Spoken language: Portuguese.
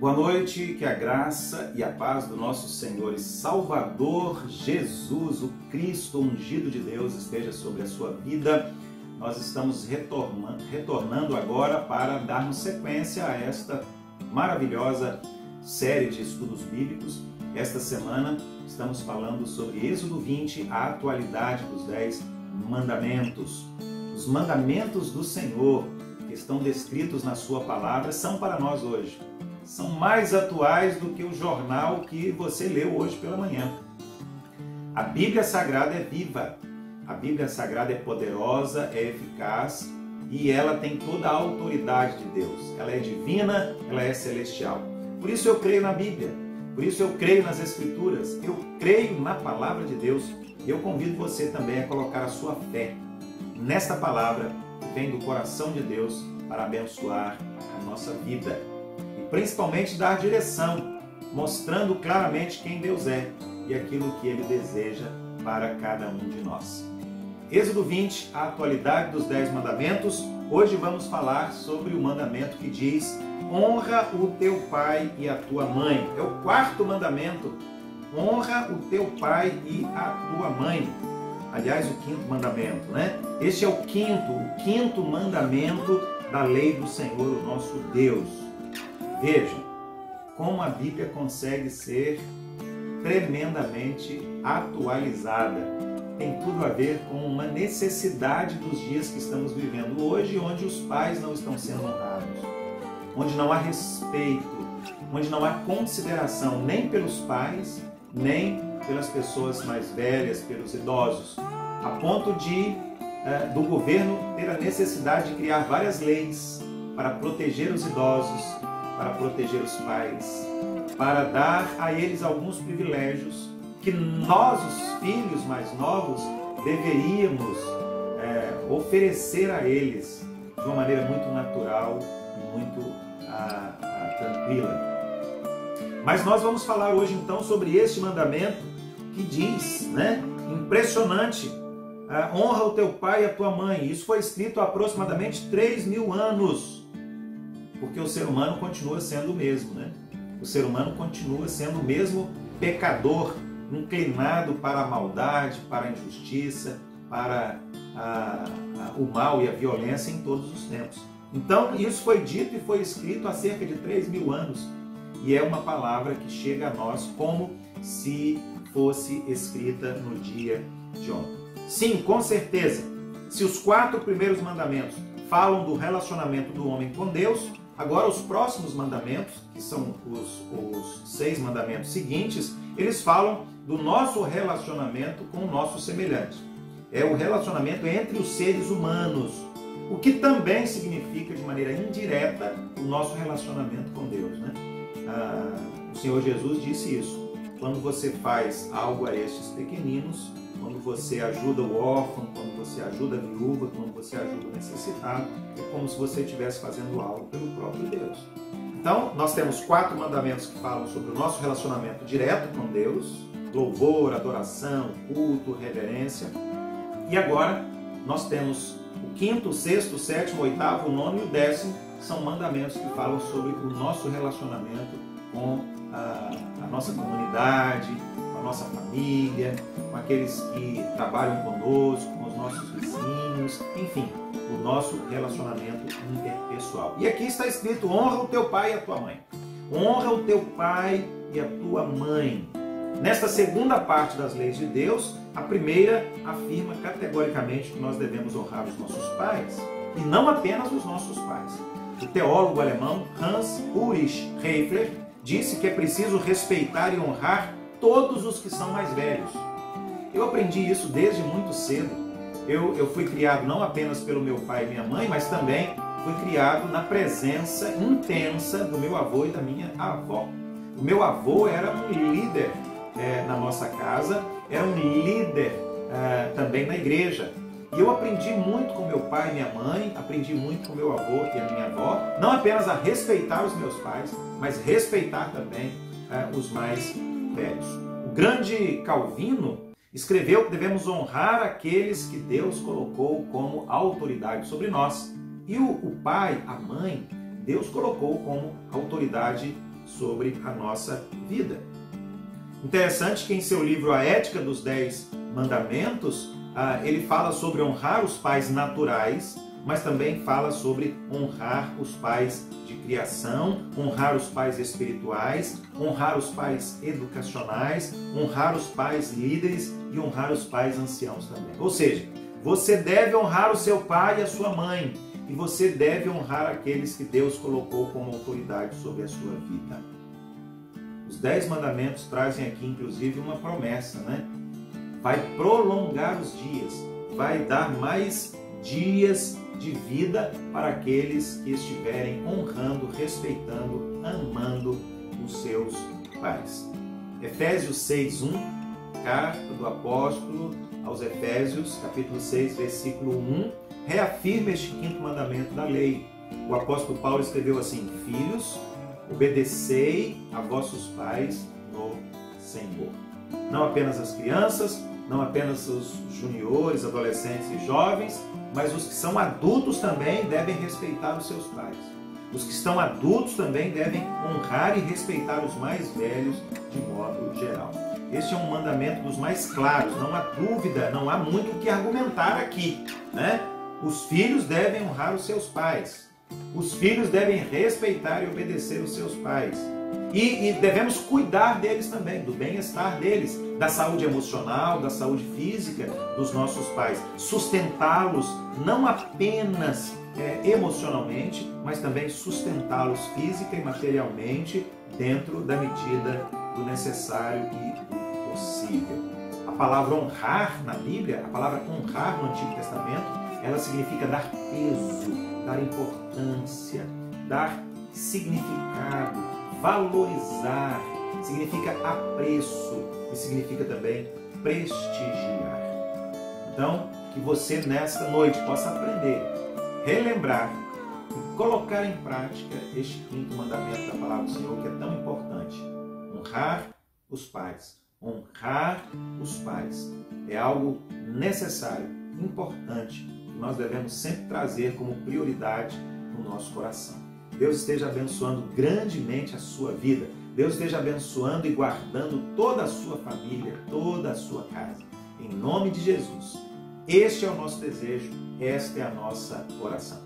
Boa noite, que a graça e a paz do nosso Senhor e Salvador Jesus, o Cristo ungido de Deus, esteja sobre a sua vida. Nós estamos retornando agora para darmos sequência a esta maravilhosa série de estudos bíblicos. Esta semana estamos falando sobre Êxodo 20, a atualidade dos 10 mandamentos. Os mandamentos do Senhor que estão descritos na sua palavra são para nós hoje. São mais atuais do que o jornal que você leu hoje pela manhã. A Bíblia Sagrada é viva, a Bíblia Sagrada é poderosa, é eficaz e ela tem toda a autoridade de Deus. Ela é divina, ela é celestial. Por isso eu creio na Bíblia, por isso eu creio nas Escrituras, eu creio na Palavra de Deus e eu convido você também a colocar a sua fé nesta palavra que vem do coração de Deus para abençoar a nossa vida. Principalmente dar direção, mostrando claramente quem Deus é e aquilo que Ele deseja para cada um de nós. Êxodo 20, a atualidade dos 10 mandamentos. Hoje vamos falar sobre o mandamento que diz: honra o teu pai e a tua mãe. É o quarto mandamento. Honra o teu pai e a tua mãe. Aliás, o quinto mandamento, né? Este é o quinto mandamento da lei do Senhor, o nosso Deus. Vejam como a Bíblia consegue ser tremendamente atualizada. Tem tudo a ver com uma necessidade dos dias que estamos vivendo hoje, onde os pais não estão sendo honrados, onde não há respeito, onde não há consideração nem pelos pais, nem pelas pessoas mais velhas, pelos idosos, a ponto do governo ter a necessidade de criar várias leis para proteger os idosos, para proteger os pais, para dar a eles alguns privilégios que nós, os filhos mais novos, deveríamos oferecer a eles de uma maneira muito natural e muito tranquila. Mas nós vamos falar hoje então sobre este mandamento que diz, impressionante, honra o teu pai e a tua mãe. Isso foi escrito há aproximadamente 3.000 anos. Porque o ser humano continua sendo o mesmo, O ser humano continua sendo o mesmo pecador, inclinado para a maldade, para a injustiça, para o mal e a violência em todos os tempos. Então, isso foi dito e foi escrito há cerca de 3.000 anos. E é uma palavra que chega a nós como se fosse escrita no dia de ontem. Sim, com certeza, se os 4 primeiros mandamentos falam do relacionamento do homem com Deus, agora os próximos mandamentos, que são os 6 mandamentos seguintes, eles falam do nosso relacionamento com o nosso semelhante. É o relacionamento entre os seres humanos, o que também significa de maneira indireta o nosso relacionamento com Deus. O Senhor Jesus disse isso: quando você faz algo a estes pequeninos, quando você ajuda o órfão, quando você ajuda a viúva, quando você ajuda o necessitado, é como se você estivesse fazendo algo pelo próprio Deus. Então, nós temos 4 mandamentos que falam sobre o nosso relacionamento direto com Deus: louvor, adoração, culto, reverência. E agora, nós temos o 5º, o 6º, o 7º, o 8º, o 9º e o 10º, são mandamentos que falam sobre o nosso relacionamento com a nossa comunidade, com a nossa família, com aqueles que trabalham conosco, com os nossos vizinhos, enfim, o nosso relacionamento interpessoal. E aqui está escrito: honra o teu pai e a tua mãe. Honra o teu pai e a tua mãe. Nesta segunda parte das leis de Deus, a primeira afirma categoricamente que nós devemos honrar os nossos pais, e não apenas os nossos pais. O teólogo alemão Hans Ulrich Hefler disse que é preciso respeitar e honrar todos os que são mais velhos. Eu aprendi isso desde muito cedo. Eu fui criado não apenas pelo meu pai e minha mãe, mas também fui criado na presença intensa do meu avô e da minha avó. O meu avô era um líder na nossa casa, era um líder também na igreja. E eu aprendi muito com meu pai e minha mãe, aprendi muito com meu avô e a minha avó, não apenas a respeitar os meus pais, mas respeitar também os mais velhos. O grande Calvino escreveu que devemos honrar aqueles que Deus colocou como autoridade sobre nós. E o pai, a mãe, Deus colocou como autoridade sobre a nossa vida. Interessante que em seu livro A Ética dos 10 Mandamentos, ele fala sobre honrar os pais naturais, mas também fala sobre honrar os pais de criação, honrar os pais espirituais, honrar os pais educacionais, honrar os pais líderes e honrar os pais anciãos também. Ou seja, você deve honrar o seu pai e a sua mãe, e você deve honrar aqueles que Deus colocou como autoridade sobre a sua vida. Os 10 mandamentos trazem aqui, inclusive, uma promessa, né? Vai prolongar os dias, vai dar mais dias de vida para aqueles que estiverem honrando, respeitando, amando os seus pais. Efésios 6:1, carta do apóstolo aos Efésios, capítulo 6, versículo 1, reafirma este 5º mandamento da lei. O apóstolo Paulo escreveu assim: filhos, obedecei a vossos pais no Senhor. Não apenas as crianças, não apenas os juniores, adolescentes e jovens, mas os que são adultos também devem respeitar os seus pais. Os que estão adultos também devem honrar e respeitar os mais velhos de modo geral. Este é um mandamento dos mais claros, não há dúvida, não há muito o que argumentar aqui, né? Os filhos devem honrar os seus pais. Os filhos devem respeitar e obedecer os seus pais. E devemos cuidar deles também, do bem-estar deles, da saúde emocional, da saúde física dos nossos pais. Sustentá-los não apenas emocionalmente, mas também sustentá-los física e materialmente dentro da medida do necessário e do possível. A palavra honrar na Bíblia, a palavra honrar no Antigo Testamento, ela significa dar peso, dar importância, dar significado, valorizar, significa apreço e significa também prestigiar. Então, que você nesta noite possa aprender, relembrar e colocar em prática este 5º mandamento da palavra do Senhor, que é tão importante. Honrar os pais. Honrar os pais é algo necessário, importante, que nós devemos sempre trazer como prioridade no nosso coração. Deus esteja abençoando grandemente a sua vida. Deus esteja abençoando e guardando toda a sua família, toda a sua casa. Em nome de Jesus. Este é o nosso desejo, esta é a nossa oração.